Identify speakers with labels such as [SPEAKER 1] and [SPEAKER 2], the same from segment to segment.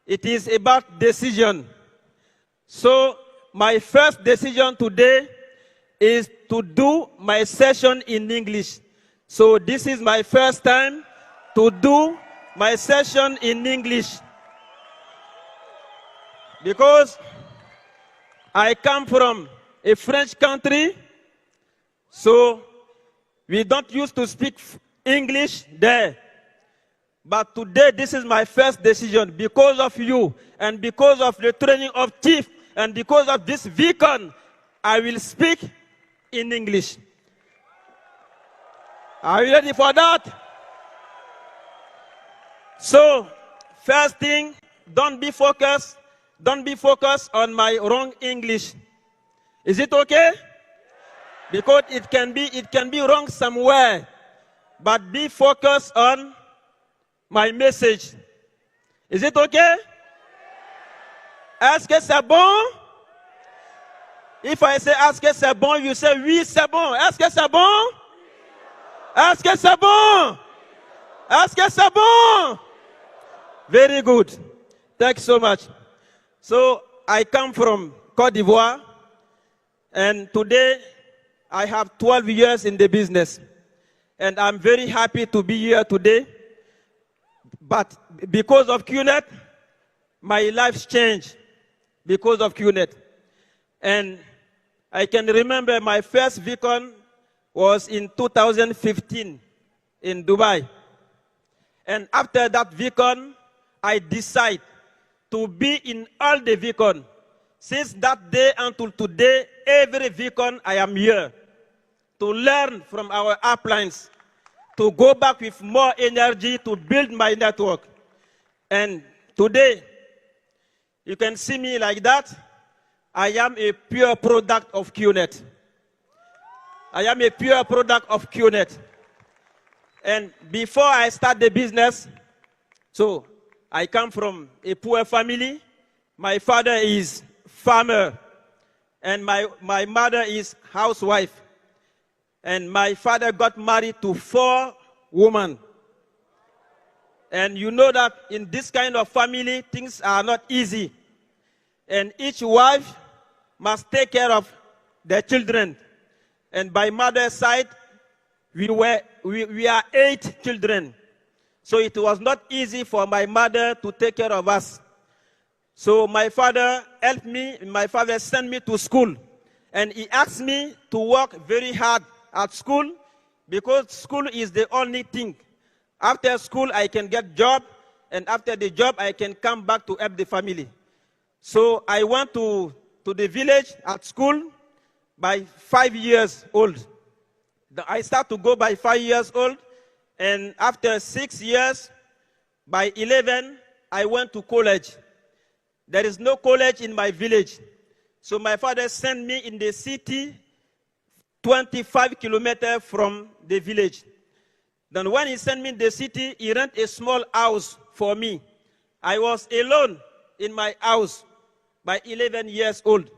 [SPEAKER 1] It is about decision. So my first decision today is to do my session in English. So this is my first time to do my session in English. Because I come from a French country, so we don't used to speak English there. But today, this is my first decision because of you and because of the training of chief and because of this beacon, I will speak in English. Are you ready for that? So, first thing, don't be focused on my wrong English. Is it okay? Because it can be wrong somewhere. But be focused on my message. Is it okay? Est-ce que c'est bon? If I say est-ce que c'est bon, you say oui, c'est bon. Est-ce que c'est bon? Est-ce que c'est bon? Est-ce que c'est bon? Very good. Thank you so much. So I come from Côte d'Ivoire, and today I have 12 years in the business. And I'm very happy to be here today. But because of QNet, my life's changed because of QNet. And I can remember my first beacon was in 2015 in Dubai. And after that beacon, I decided to be in all the beacon. Since that day until today, every beacon I am here to learn from our uplines, to go back with more energy to build my network. And today, you can see me like that. I am a pure product of QNet. I am a pure product of QNet. And before I start the business, so I come from a poor family. My father is farmer, and my mother is housewife. And my father got married to 4 women. And you know that in this kind of family, things are not easy. And each wife must take care of their children. And by mother's side, we are 8 children. So it was not easy for my mother to take care of us. So my father helped me, my father sent me to school. And he asked me to work very hard at school because school is the only thing. After school, I can get job, and after the job, I can come back to help the family. So I went to the village at school by 5 years old. I start to go by 5 years old, and after 6 years, by 11, I went to college. There is no college in my village. So my father sent me in the city 25 kilometers from the village. Then when he sent me in the city, he rented a small house for me. I was alone in my house by 11 years old.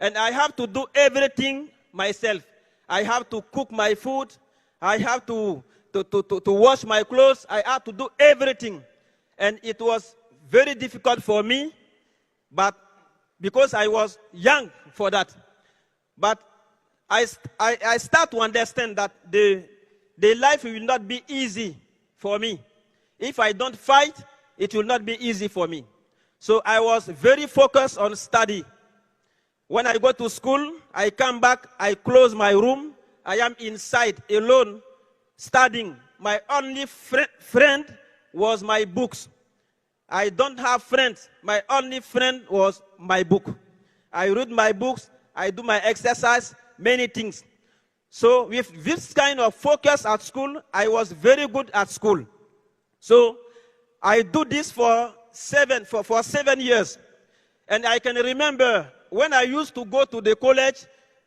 [SPEAKER 1] And I have to do everything myself. I have to cook my food. I have to wash my clothes. I have to do everything. And it was very difficult for me, but because I was young for that. But I start to understand that the life will not be easy for me. If I don't fight, it will not be easy for me. So I was very focused on study. When I go to school, I come back, I close my room. I am inside alone studying. My only friend was my books. I don't have friends. My only friend was my book. I read my books, I do my exercise, many things. So with this kind of focus at school, I was very good at school. So I do this for 7 years. And I can remember when I used to go to the college,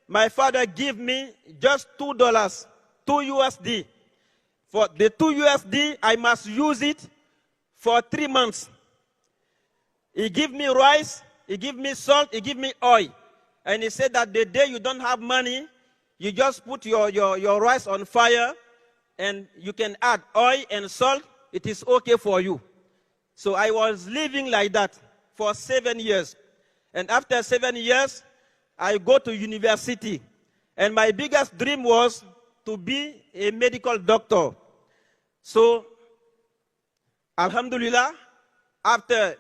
[SPEAKER 1] my father gave me just $2, 2 USD. For the 2 USD, I must use it for 3 months. He gave me rice, he gave me salt, he gave me oil. And he said that the day you don't have money, you just put your rice on fire and you can add oil and salt. It is okay for you. So I was living like that. for 7 years. And after 7 years, I go to university. And my biggest dream was to be a medical doctor. So, Alhamdulillah,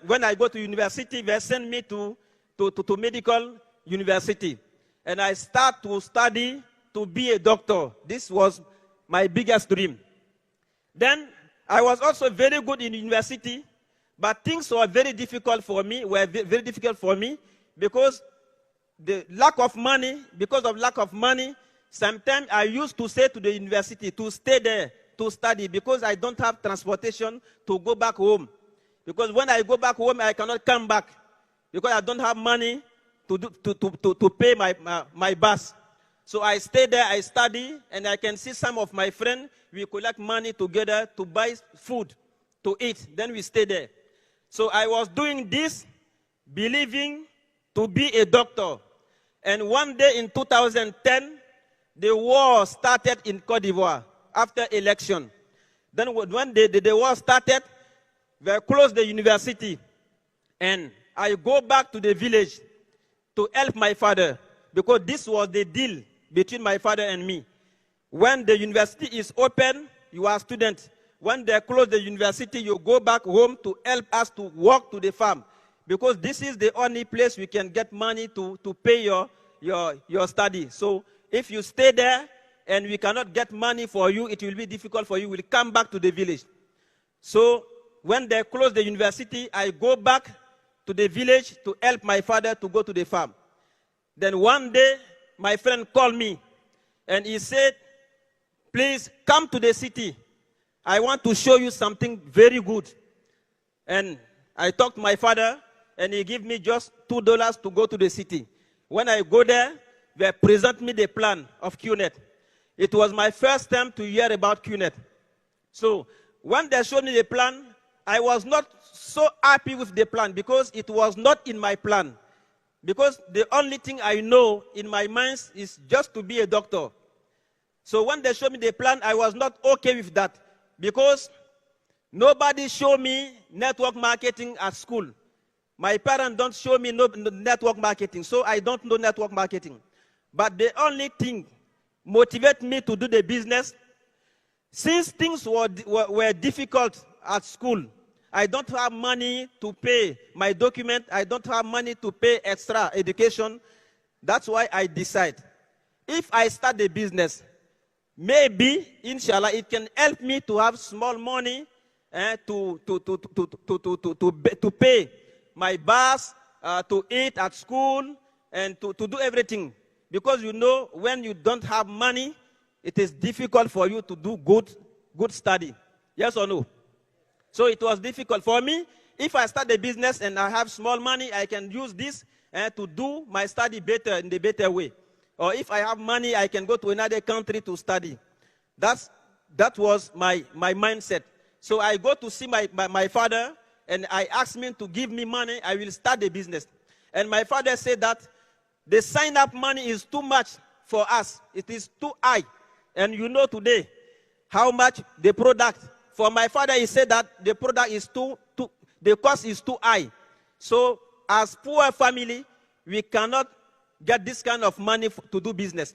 [SPEAKER 1] when I go to university, they send me to medical university. And I start to study to be a doctor. This was my biggest dream. Then I was also very good in university, but things were very difficult for me, because because of lack of money, sometimes I used to say to the university to stay there to study because I don't have transportation to go back home. Because when I go back home, I cannot come back because I don't have money to pay my bus. So I stay there, I study, and I can see some of my friends, we collect money together to buy food to eat. Then we stay there. So I was doing this, believing to be a doctor. And one day in 2010, the war started in Côte d'Ivoire after election. Then when the war started, they closed the university. And I go back to the village to help my father, because this was the deal between my father and me. When the university is open, you are a student. When they close the university, you go back home to help us to work to the farm, because this is the only place we can get money to pay your study. So if you stay there and we cannot get money for you, it will be difficult for you. We'll come back to the village. So when they close the university, I go back to the village to help my father to go to the farm. Then one day, my friend called me, and he said, please come to the city. I want to show you something very good. And I talked to my father, and he gave me just $2 to go to the city. When I go there, they present me the plan of QNet. It was my first time to hear about QNet. So when they showed me the plan, I was not so happy with the plan because it was not in my plan. Because the only thing I know in my mind is just to be a doctor. So when they showed me the plan, I was not okay with that because nobody showed me network marketing at school. My parents don't show me no network marketing, so I don't know network marketing. But the only thing motivated me to do the business, since things were difficult at school, I don't have money to pay my document. I don't have money to pay extra education. That's why I decide, if I start the business, maybe, inshallah, it can help me to have small money to pay my bus, to eat at school, and to do everything. Because you know, when you don't have money, it is difficult for you to do good study. Yes or no? So it was difficult for me. If I start a business and I have small money, I can use this to do my study better, in the better way. Or if I have money, I can go to another country to study. That was my mindset. So I go to see my father, and I asked him to give me money. I will start the business. And my father said that the sign-up money is too much for us. It is too high. And you know today how much the product. For my father, he said that the product is the cost is too high. So as poor family, we cannot get this kind of money to do business.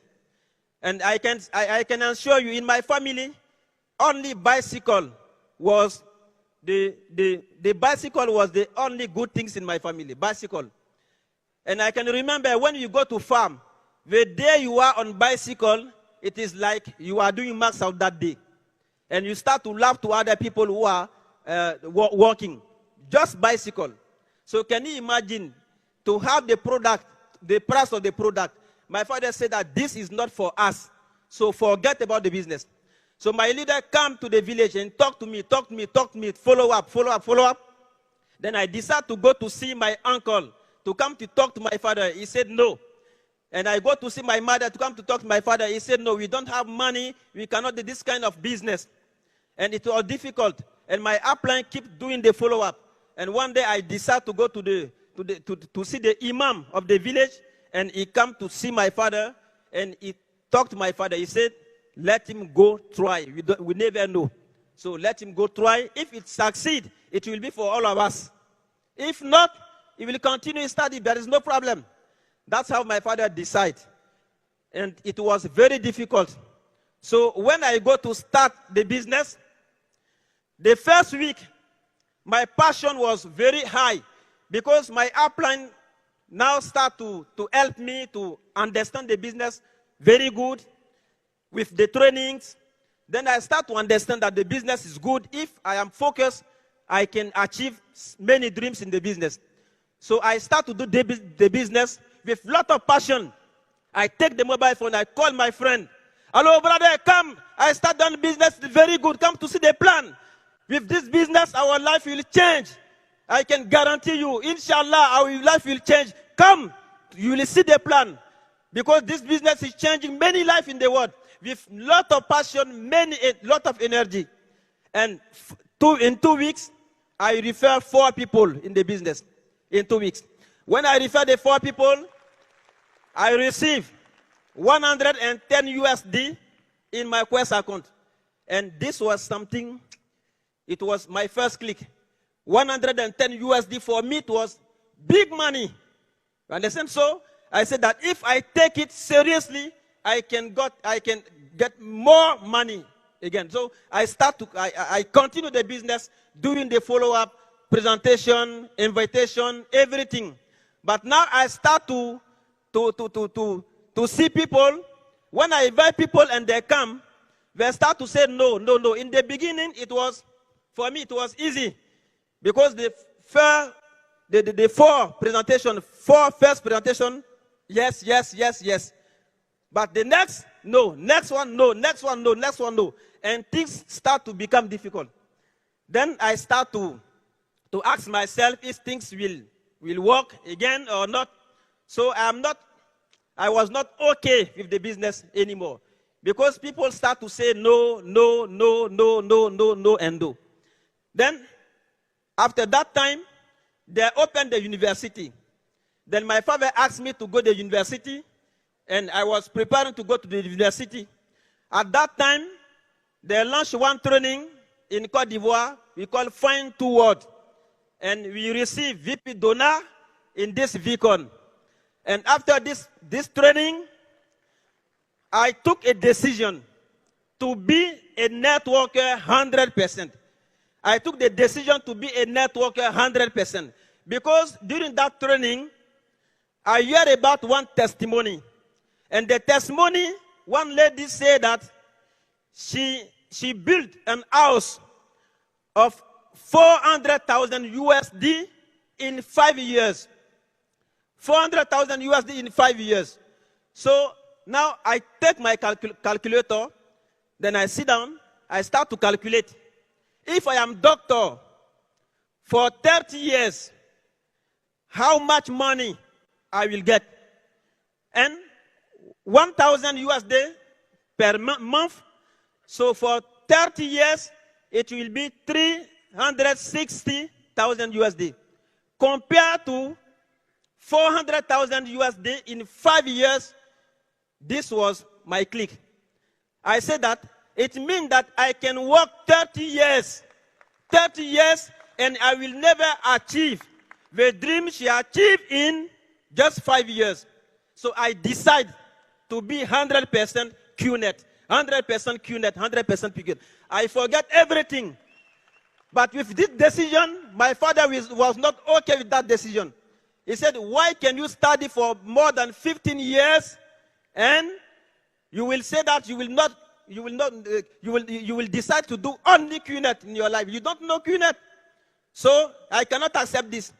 [SPEAKER 1] And I can assure you, in my family, only bicycle was the bicycle was the only good things in my family, bicycle. And I can remember when you go to farm, the day you are on bicycle, it is like you are doing max out that day. And you start to laugh to other people who are walking, just bicycle. So can you imagine to have the product, the price of the product? My father said that this is not for us, so forget about the business. So my leader came to the village and talk to me, follow up. Then I decided to go to see my uncle, to come to talk to my father. He said no. And I go to see my mother to come to talk to my father. He said no, we don't have money, we cannot do this kind of business. And it was difficult. And my upline kept doing the follow-up. And one day I decided to go to see the imam of the village. And he came to see my father. And he talked to my father. He said, let him go try. We never know. So let him go try. If it succeeds, it will be for all of us. If not, he will continue his study. There is no problem. That's how my father decided. And it was very difficult. So when I go to start the business, the first week, my passion was very high because my upline now start to help me to understand the business very good with the trainings. Then I start to understand that the business is good. If I am focused, I can achieve many dreams in the business. So I start to do the business with a lot of passion. I take the mobile phone, I call my friend. Hello, brother, come. I start doing business very good. Come to see the plan. With this business, our life will change. I can guarantee you, inshallah, our life will change. Come, you will see the plan. Because this business is changing many lives in the world. With a lot of passion, a lot of energy. And in 2 weeks, I refer 4 people in the business. In 2 weeks. When I refer the 4 people, I receive 110 USD in my Quest account. And this was something, it was my first click. 110 USD for me, it was big money. You understand? So I said that if I take it seriously, I can get more money again. So I continue the business, doing the follow-up, presentation, invitation, everything. But now I start to see people. When I invite people and they come, they start to say no. In the beginning, for me, it was easy. Because the first presentation, yes. But the next one, no. And things start to become difficult. Then I start to ask myself if things will work again or not. So I was not okay with the business anymore. Because people start to say no, and no. Then, after that time, they opened the university. Then my father asked me to go to the university, and I was preparing to go to the university. At that time, they launched one training in Côte d'Ivoire we call Find Two Words. And we received VP donor in this VCon. And after this training, I took a decision to be a networker 100%. I took the decision to be a networker 100%. Because during that training, I heard about one testimony. And the testimony, one lady said that she built an house of 400,000 USD in 5 years. 400,000 USD in 5 years. So now I take my calculator, then I sit down, I start to calculate. If I am doctor for 30 years, how much money I will get? And 1,000 USD per month. So for 30 years, it will be 360,000 USD. Compared to 400,000 USD in 5 years, this was my click. I said that it means that I can work 30 years, and I will never achieve the dream she achieved in just 5 years. So I decide to be 100% QNet, 100% QNet, 100% PQ. I forget everything. But with this decision, my father was not okay with that decision. He said, why can you study for more than 15 years and you will say that you will decide to do only QNet in your life? You don't know QNet. So I cannot accept this.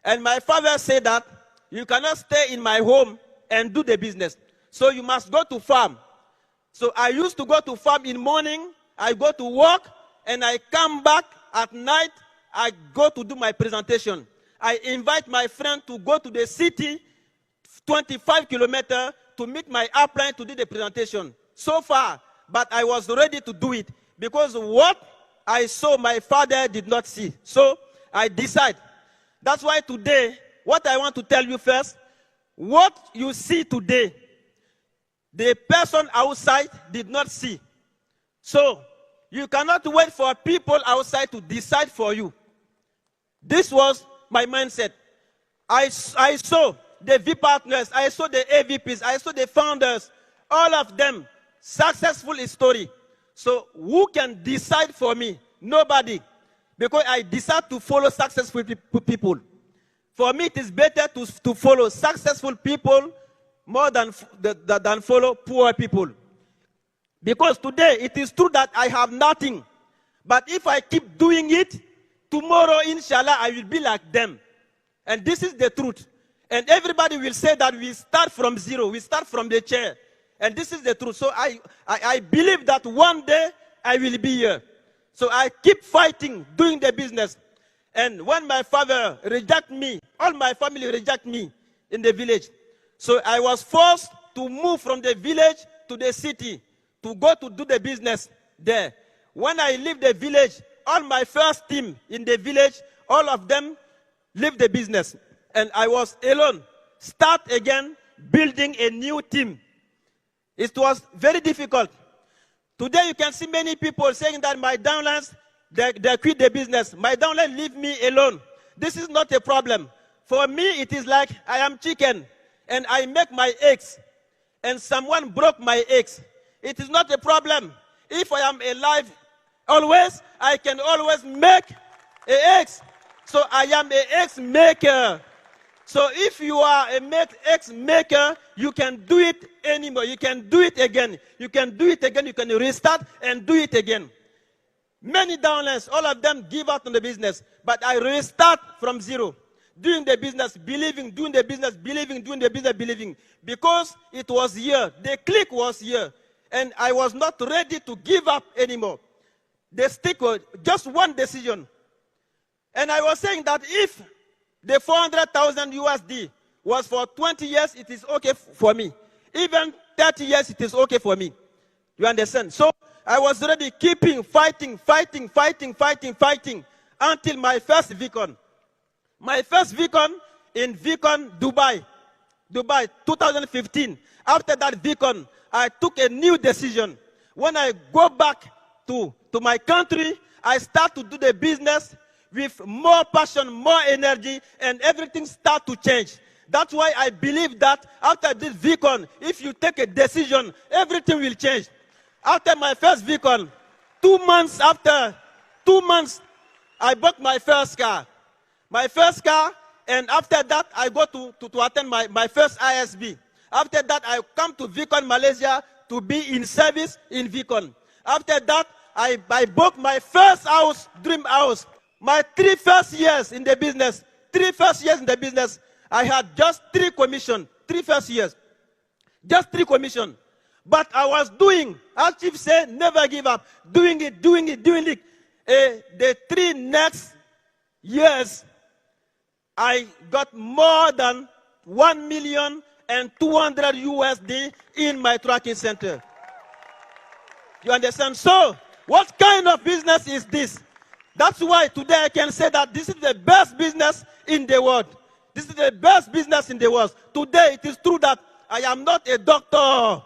[SPEAKER 1] And my father said that you cannot stay in my home and do the business. So you must go to farm. So I used to go to farm in the morning, I go to work, and I come back at night, I go to do my presentation. I invite my friend to go to the city, 25 kilometers, to meet my upline to do the presentation. So far, but I was ready to do it because what I saw my father did not see. So I decided. That's why today, what I want to tell you first, what you see today, the person outside did not see. So you cannot wait for people outside to decide for you. This was my mindset. I saw the V partners, I saw the AVPs, I saw the founders, all of them, successful story. So who can decide for me? Nobody. Because I decide to follow successful people. For me, it is better to follow successful people more than follow poor people. Because today, it is true that I have nothing. But if I keep doing it, tomorrow, inshallah, I will be like them. And this is the truth. And everybody will say that we start from zero. We start from the chair. And this is the truth. So I believe that one day I will be here. So I keep fighting, doing the business. And when my father reject me, all my family reject me in the village. So I was forced to move from the village to the city to go to do the business there. When I leave the village, all my first team in the village, all of them leave the business. And I was alone. Start again, building a new team. It was very difficult. Today you can see many people saying that my downlines, they quit the business. My downline leave me alone. This is not a problem. For me, it is like I am chicken and I make my eggs and someone broke my eggs. It is not a problem. If I am alive always, I can always make eggs. So I am an eggs maker. So if you are a eggs maker, you can do it anymore. You can do it again. You can do it again. You can restart and do it again. Many downlines, all of them give up on the business. But I restart from zero. Doing the business, believing, doing the business, believing, doing the business, believing. Because it was here. The click was here. And I was not ready to give up anymore. The stick was just one decision. And I was saying that if the 400,000 USD was for 20 years, it is okay for me. Even 30 years, it is okay for me. You understand? So I was already keeping fighting until my first VCon. My first VCon in VCon Dubai, 2015. After that VCon, I took a new decision. When I go back to my country, I start to do the business with more passion, more energy, and everything start to change. That's why I believe that after this VCon, if you take a decision, everything will change. After my first VCon, 2 months after, 2 months, I bought my first car. My first car, and after that, I go to attend my first ISB. After that, I come to VCon Malaysia to be in service in VCon. After that, I bought my first house, dream house. My 3 first years in the business, I had just 3 commission, 3 first years. Just 3 commission. But I was doing, as Chief said, never give up. Doing it. The 3 next years, I got more than 1,200,000 USD in my tracking center. You understand? So, what kind of business is this? That's why today I can say that this is the best business in the world. This is the best business in the world. Today it is true that I am not a doctor.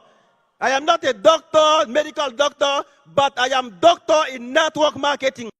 [SPEAKER 1] I am not a doctor, medical doctor, but I am doctor in network marketing.